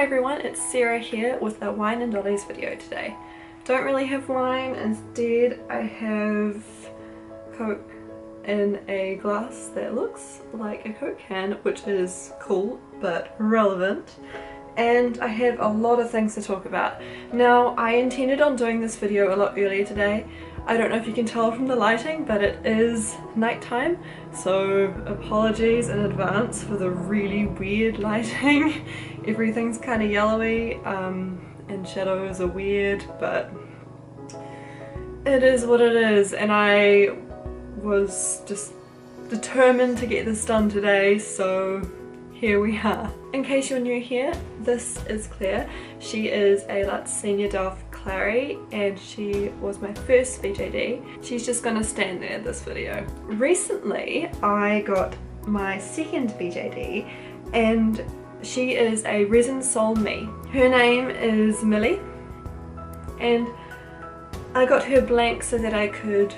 everyone, it's Sarah here with a wine and dollies video today. Don't really have wine, instead I have Coke in a glass that looks like a Coke can, which is cool but relevant. And I have a lot of things to talk about. Now, I intended on doing this video a lot earlier today. I don't know if you can tell from the lighting, but it is nighttime, so apologies in advance for the really weird lighting. Everything's kind of yellowy and shadows are weird, but it is what it is, and I was just determined to get this done today, so here we are. In case you're new here, this is Claire. She is a Lutz Senior Delft Clary and she was my first VJD. She's just gonna stand there in this video. Recently I got my second VJD and she is a Resin Soul Me. Her name is Millie and I got her blank so that I could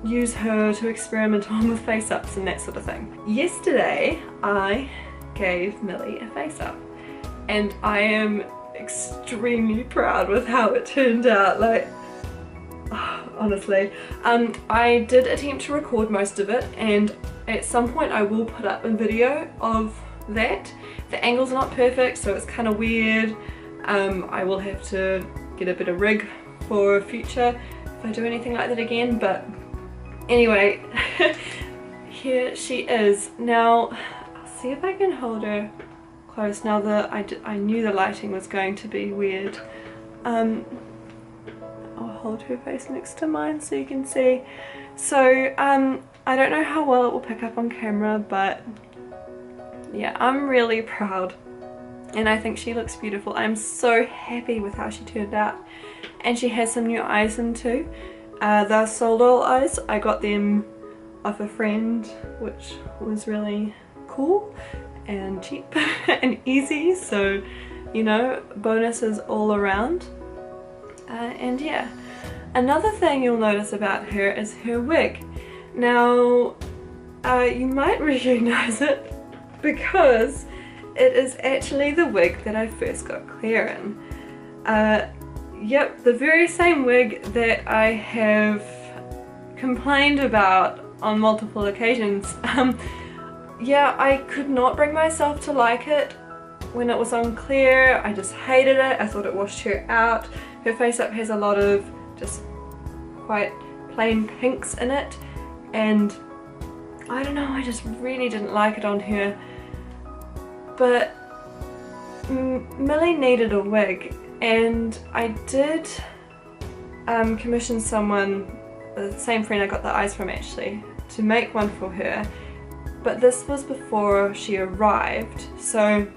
use her to experiment on with face-ups and that sort of thing. Yesterday I gave Millie a face-up and I am extremely proud with how it turned out, like, honestly. I did attempt to record most of it and at some point I will put up a video of that. The angle's not perfect, so it's kind of weird. I will have to get a better rig for future if I do anything like that again, but anyway, here she is. Now, I'll see if I can hold her close now that I knew the lighting was going to be weird. I'll hold her face next to mine so you can see. So, I don't know how well it will pick up on camera, but yeah, I'm really proud. And I think she looks beautiful. I'm so happy with how she turned out. And she has some new eyes in too. They're Soul Doll eyes. I got them off a friend, which was really cool and cheap and easy, so you know, bonuses all around. And yeah, another thing you'll notice about her is her wig. Now you might recognize it because it is actually the wig that I first got Claire in. Yep, the very same wig that I have complained about on multiple occasions. Yeah, I could not bring myself to like it when it was on Claire. I just hated it. I thought it washed her out. Her face up has a lot of just quite plain pinks in it, and I don't know, I just really didn't like it on her. But Millie needed a wig, and I did commission someone, the same friend I got the eyes from actually, to make one for her. But this was before she arrived, so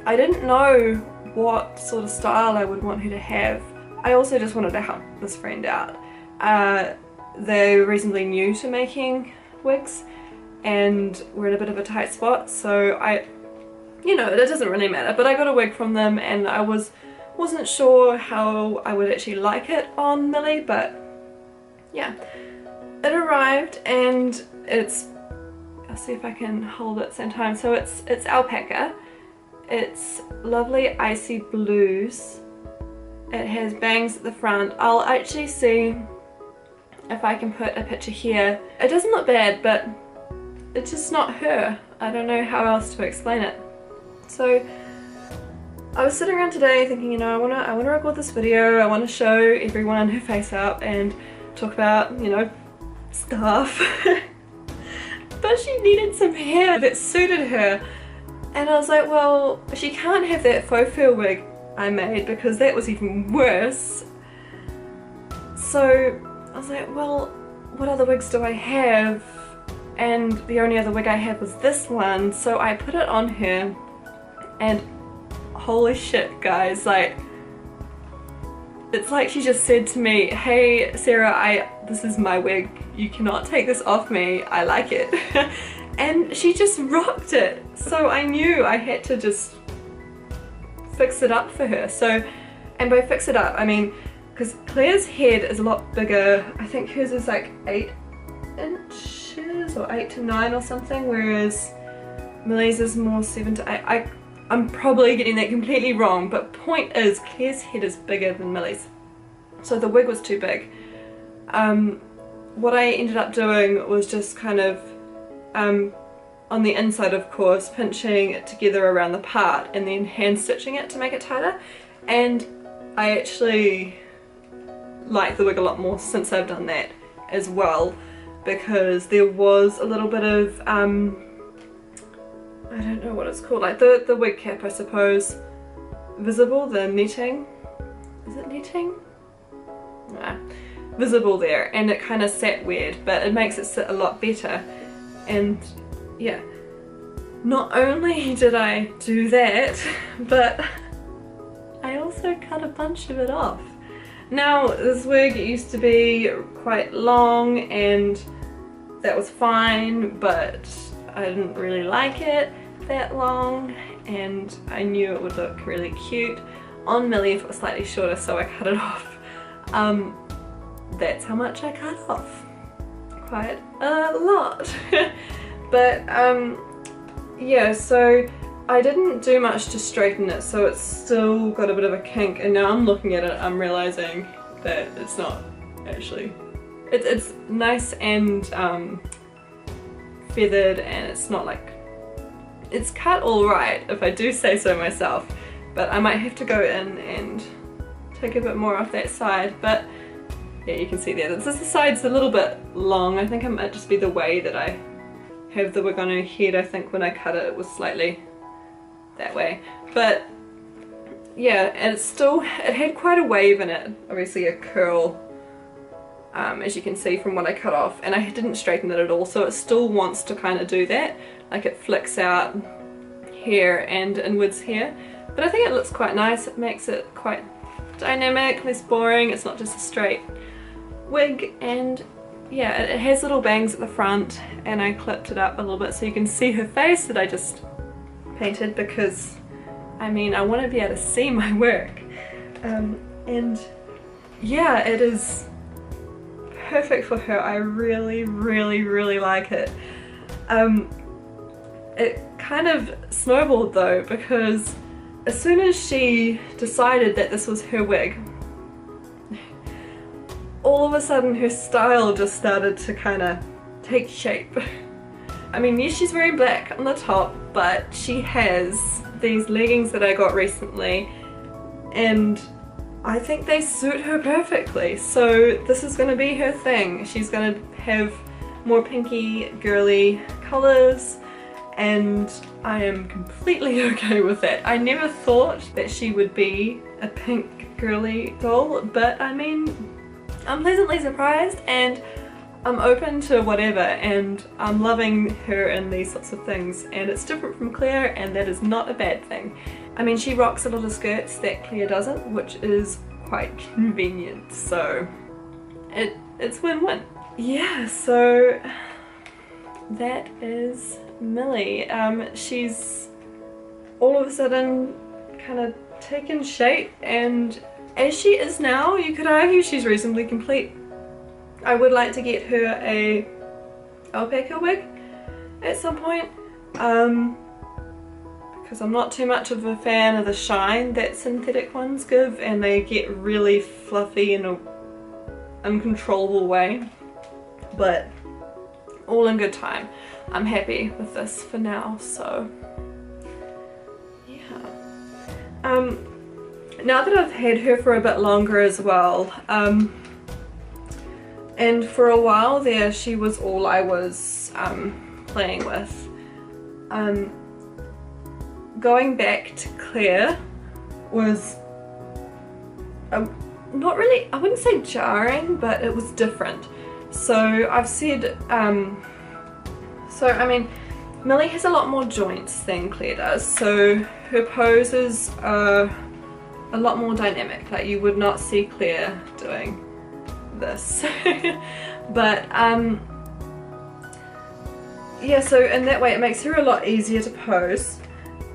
I didn't know what sort of style I would want her to have. I also just wanted to help this friend out. They're reasonably new to making wigs and we're in a bit of a tight spot, so you know, it doesn't really matter, but I got a wig from them and I wasn't sure how I would actually like it on Millie, but yeah. It arrived and it's, I'll see if I can hold it at the same time. So it's alpaca. It's lovely icy blues. It has bangs at the front. I'll actually see if I can put a picture here. It doesn't look bad, but it's just not her. I don't know how else to explain it. So I was sitting around today thinking, you know, I wanna record this video. I wanna show everyone her face up and talk about, you know, stuff. But she needed some hair that suited her, and I was like, well, she can't have that faux fur wig I made because that was even worse. So I was like, well, what other wigs do I have? And the only other wig I had was this one, so I put it on her and holy shit guys, like, it's like she just said to me, hey Sarah, this is my wig, you cannot take this off me, I like it. And she just rocked it, so I knew I had to just fix it up for her. So, and by fix it up I mean, because Claire's head is a lot bigger, I think hers is like 8 inches or 8 to 9 or something, whereas Millie's is more 7 to 8. I'm probably getting that completely wrong, but point is Claire's head is bigger than Millie's, so the wig was too big. What I ended up doing was just kind of on the inside, of course, pinching it together around the part and then hand stitching it to make it tighter, and I actually like the wig a lot more since I've done that as well, because there was a little bit of I don't know what it's called, like the wig cap, I suppose, visible, the netting, is it netting? Nah, visible there, and it kind of sat weird, but it makes it sit a lot better. And yeah, not only did I do that, but I also cut a bunch of it off. Now this wig used to be quite long and that was fine, but I didn't really like it that long, and I knew it would look really cute on Millie if it was slightly shorter, so I cut it off. That's how much I cut off. Quite a lot. But yeah, so I didn't do much to straighten it, so it's still got a bit of a kink, and now I'm looking at it, I'm realizing that it's not actually, it's nice and feathered, and it's not like, it's cut all right if I do say so myself, but I might have to go in and take a bit more off that side. But yeah, you can see there, the side's a little bit long. I think it might just be the way that I have the wig on her head. I think when I cut it, it was slightly that way. But yeah, and it had quite a wave in it, obviously a curl, as you can see from what I cut off, and I didn't straighten it at all, so it still wants to kind of do that, like it flicks out here and inwards here. But I think it looks quite nice, it makes it quite dynamic, less boring, it's not just a straight wig. And yeah, it has little bangs at the front, and I clipped it up a little bit so you can see her face that I just painted, because I mean, I want to be able to see my work. And yeah, it is perfect for her. I really, really, really like it. It kind of snowballed though, because as soon as she decided that this was her wig, all of a sudden her style just started to kind of take shape. I mean, yes, she's wearing black on the top, but she has these leggings that I got recently, and I think they suit her perfectly. So this is going to be her thing. She's going to have more pinky, girly colours, and I am completely okay with that. I never thought that she would be a pink girly doll, but I mean, I'm pleasantly surprised, and I'm open to whatever, and I'm loving her in these sorts of things, and it's different from Claire, and that is not a bad thing. I mean, she rocks a lot of skirts that Claire doesn't, which is quite convenient, so it's win-win. Yeah, so that is Millie. She's all of a sudden kind of taken shape, and as she is now, you could argue she's reasonably complete. I would like to get her a alpaca wig at some point, because I'm not too much of a fan of the shine that synthetic ones give, and they get really fluffy in an uncontrollable way, but all in good time. I'm happy with this for now, so yeah. Now that I've had her for a bit longer as well, and for a while there she was all I was playing with, going back to Claire was not really, I wouldn't say jarring, but it was different. So I've said, so I mean, Millie has a lot more joints than Claire does, so her poses are a lot more dynamic. Like, you would not see Claire doing this. But yeah, so in that way it makes her a lot easier to pose,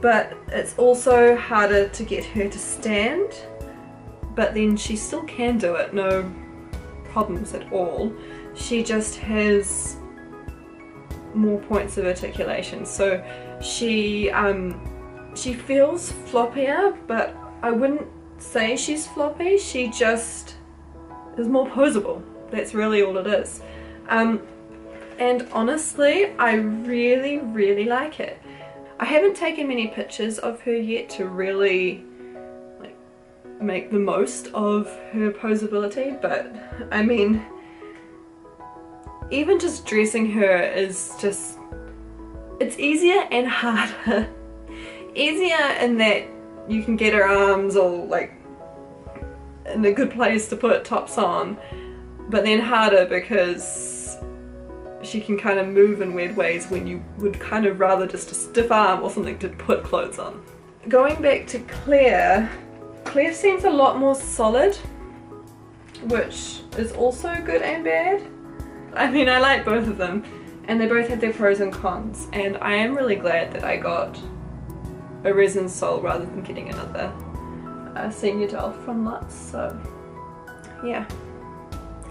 but it's also harder to get her to stand, but then she still can do it, no problems at all. She just has more points of articulation, so she She feels floppier, but I wouldn't say she's floppy. She just is more posable. That's really all it is. And honestly, I really, really like it. I haven't taken many pictures of her yet to really like make the most of her posability, but I mean, even just dressing her is just, it's easier and harder. Easier in that you can get her arms all like in a good place to put tops on, but then harder because she can kind of move in weird ways when you would kind of rather just a stiff arm or something to put clothes on. Going back to Claire, Claire seems a lot more solid, which is also good and bad. I mean, I like both of them and they both have their pros and cons, and I am really glad that I got a resin sole rather than getting another senior doll from Lutz, so yeah.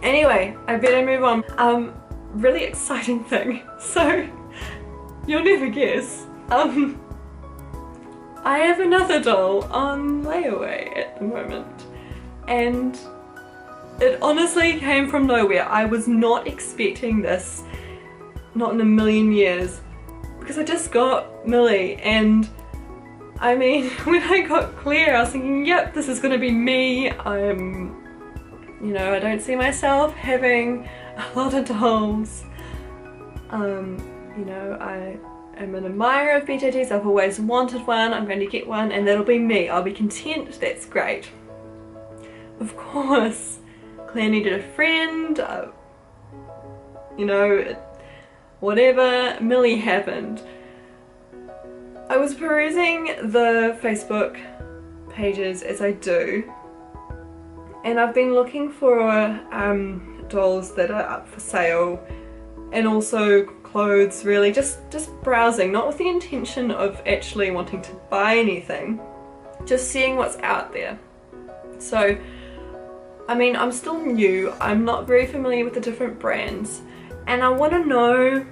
Anyway, I better move on. Really exciting thing, so you'll never guess. I have another doll on layaway at the moment, and it honestly came from nowhere. I was not expecting this, not in a million years, because I just got Millie, and I mean, when I got Claire I was thinking, yep, this is gonna be me. You know, I don't see myself having a lot of dolls. You know, I am an admirer of BJDs, I've always wanted one, I'm going to get one, and that'll be me. I'll be content, that's great. Of course, Claire needed a friend, you know, whatever, Millie happened. I was perusing the Facebook pages as I do, and I've been looking for dolls that are up for sale, and also clothes, really just browsing, not with the intention of actually wanting to buy anything, just seeing what's out there. So I mean, I'm still new, I'm not very familiar with the different brands, and I want to know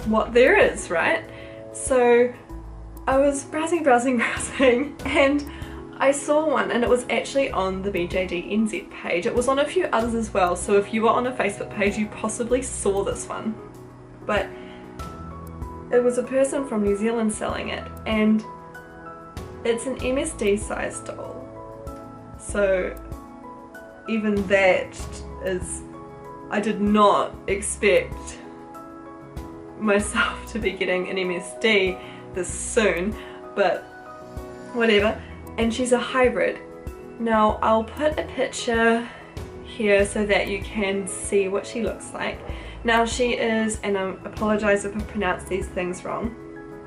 what there is, right? So I was browsing and I saw one, and it was actually on the BJD NZ page. It was on a few others as well, so if you were on a Facebook page you possibly saw this one. But it was a person from New Zealand selling it, and it's an MSD size doll. So even that is, I did not expect myself to be getting an MSD this soon, but whatever. And she's a hybrid. Now I'll put a picture here so that you can see what she looks like. Now she is, and I apologise if I pronounce these things wrong,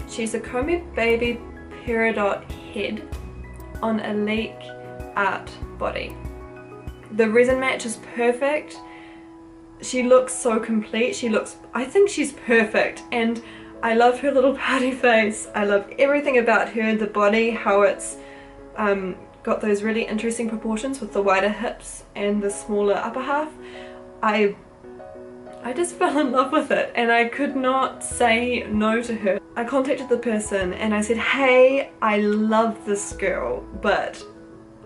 she's a Comed Baby Peridot head on a Leek art body. The resin match is perfect. She looks so complete. She looks, I think she's perfect, and I love her little pouty face. I love everything about her, the body, how it's got those really interesting proportions with the wider hips and the smaller upper half. I just fell in love with it, and I could not say no to her. I contacted the person and I said, hey, I love this girl, but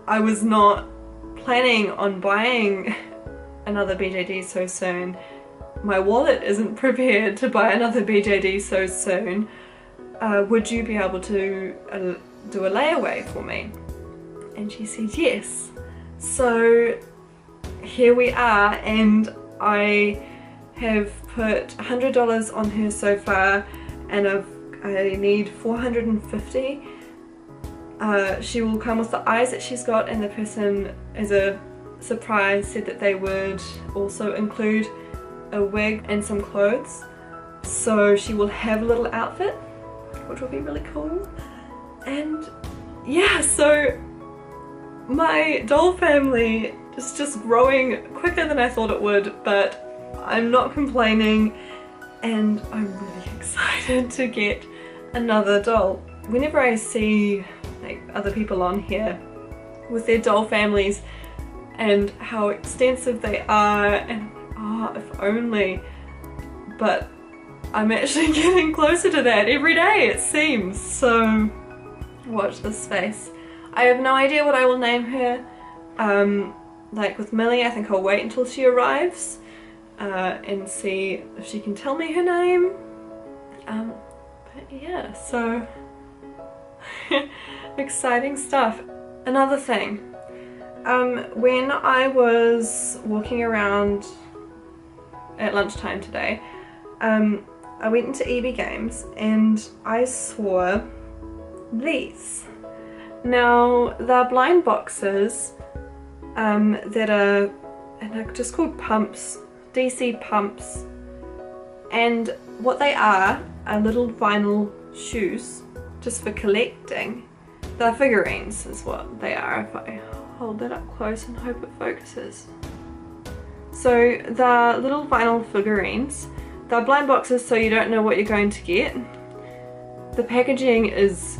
I was not planning on buying another BJD so soon. My wallet isn't prepared to buy another BJD so soon. Would you be able to do a layaway for me? And she said yes. So here we are, and I have put $100 on her so far, and I need $450. She will come with the eyes that she's got, and the person, as a surprise, said that they would also include a wig and some clothes. So she will have a little outfit, which will be really cool. And yeah, so my doll family is just growing quicker than I thought it would, but I'm not complaining, and I'm really excited to get another doll. Whenever I see like other people on here with their doll families and how extensive they are, and oh, if only, but I'm actually getting closer to that every day, it seems. So Watch this face. I have no idea what I will name her. Like with Millie, I think I'll wait until she arrives and see if she can tell me her name. But yeah, so exciting stuff. Another thing, when I was walking around at lunchtime today, I went into EB Games and I saw these. Now they're blind boxes that are just called pumps, DC pumps, and what they are little vinyl shoes just for collecting. They're figurines is what they are. If I hold that up close and hope it focuses. So they're little vinyl figurines. They're blind boxes, so you don't know what you're going to get. The packaging is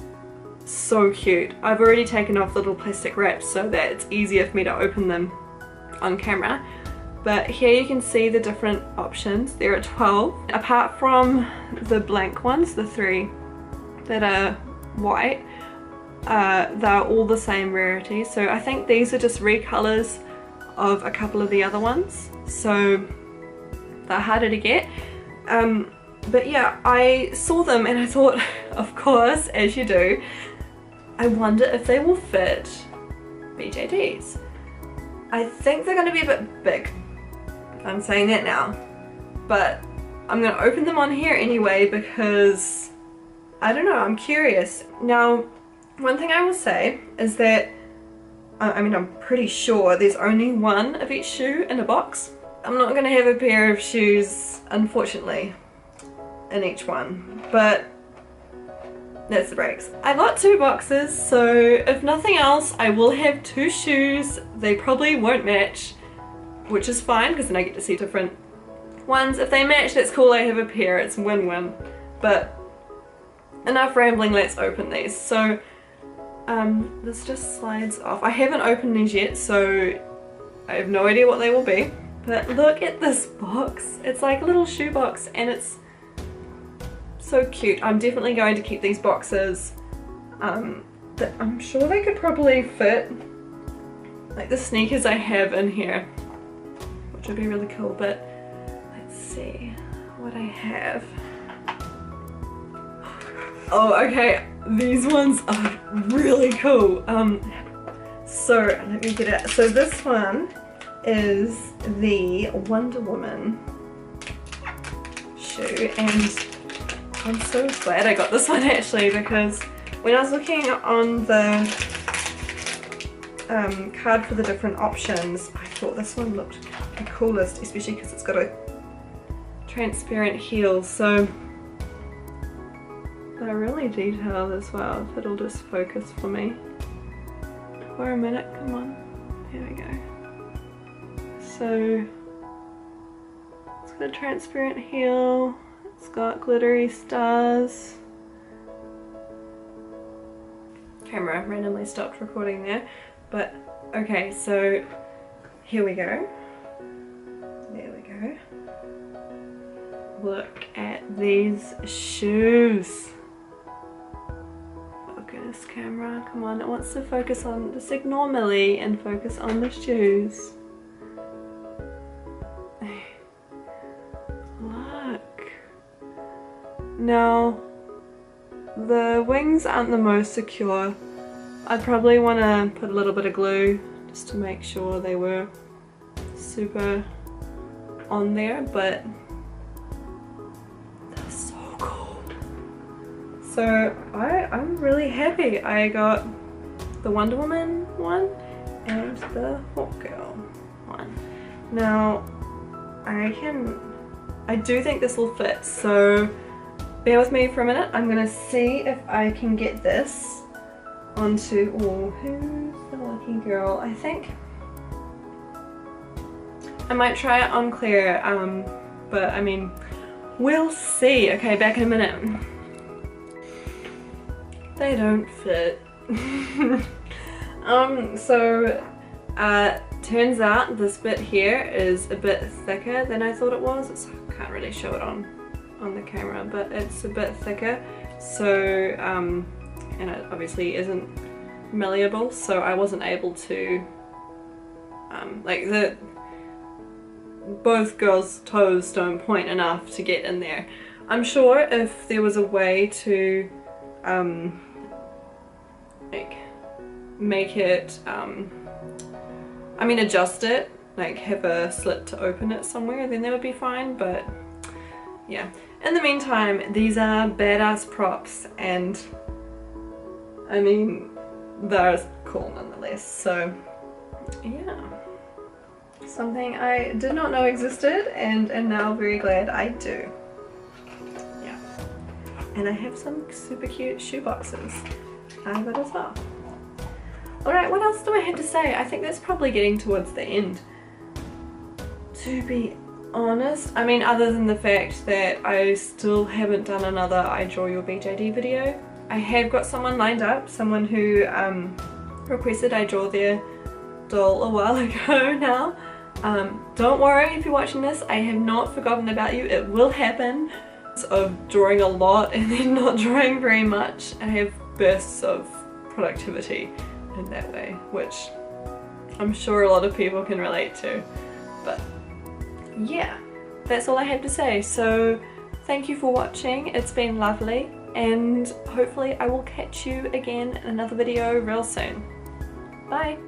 so cute. I've already taken off the little plastic wraps so that it's easier for me to open them on camera. But here you can see the different options. There are 12. Apart from the blank ones, the 3 that are white, they're all the same rarity. So I think these are just recolors of a couple of the other ones. So they're harder to get. But yeah, I saw them and I thought, of course, as you do, I wonder if they will fit BJDs. I think they're going to be a bit big. I'm saying that now. But I'm going to open them on here anyway because, I don't know, I'm curious. Now, one thing I will say is that, I mean, I'm pretty sure there's only one of each shoe in a box. I'm not going to have a pair of shoes, unfortunately, in each one, but that's the breaks. I got 2 boxes, so if nothing else, I will have 2 shoes. They probably won't match, which is fine because then I get to see different ones. If they match, that's cool, I have a pair, it's win-win. But enough rambling, let's open these. So this just slides off. I haven't opened these yet, so I have no idea what they will be. But look at this box. It's like a little shoe box and it's so cute. I'm definitely going to keep these boxes. I'm sure they could probably fit like the sneakers I have in here, which would be really cool. But let's see what I have. Oh, okay, these ones are really cool. So let me get it. So this one is the Wonder Woman shoe, and I'm so glad I got this one actually, because when I was looking on the card for the different options, I thought this one looked the coolest, especially because it's got a transparent heel. So they're really detailed as well, if it'll just focus for me for a minute. Come on, here we go. So it's got a transparent heel, it's got glittery stars. Camera randomly stopped recording there, but okay, so here we go. There we go. Look at these shoes. Focus, camera, come on, it wants to focus on, just ignore Millie and focus on the shoes. Look. Now, the wings aren't the most secure. I'd probably want to put a little bit of glue just to make sure they were super on there, but they're so cool. So I'm really happy. I got the Wonder Woman one and the Hawk Girl one. Now I do think this will fit, so bear with me for a minute. I'm gonna see if I can get this onto, oh, who's the lucky girl? I think I might try it on Claire, but I mean, we'll see. Okay, back in a minute. They don't fit. Turns out this bit here is a bit thicker than I thought it was. I can't really show it on the camera, but it's a bit thicker. So and it obviously isn't malleable, so I wasn't able to like both girls' toes don't point enough to get in there. I'm sure if there was a way to like make it I mean adjust it, like have a slit to open it somewhere, then that would be fine, but yeah. In the meantime, these are badass props, and I mean they're cool nonetheless, so yeah. Something I did not know existed and am now very glad I do. Yeah. And I have some super cute shoe boxes out of it as well. Alright, what else do I have to say? I think that's probably getting towards the end. To be honest, I mean, other than the fact that I still haven't done another I Draw Your BJD video. I have got someone lined up, someone who requested I draw their doll a while ago now. Don't worry if you're watching this, I have not forgotten about you, it will happen. Of drawing a lot and then not drawing very much. I have bursts of productivity in that way, which I'm sure a lot of people can relate to. But yeah, that's all I have to say. So thank you for watching, it's been lovely, and hopefully I will catch you again in another video real soon. Bye!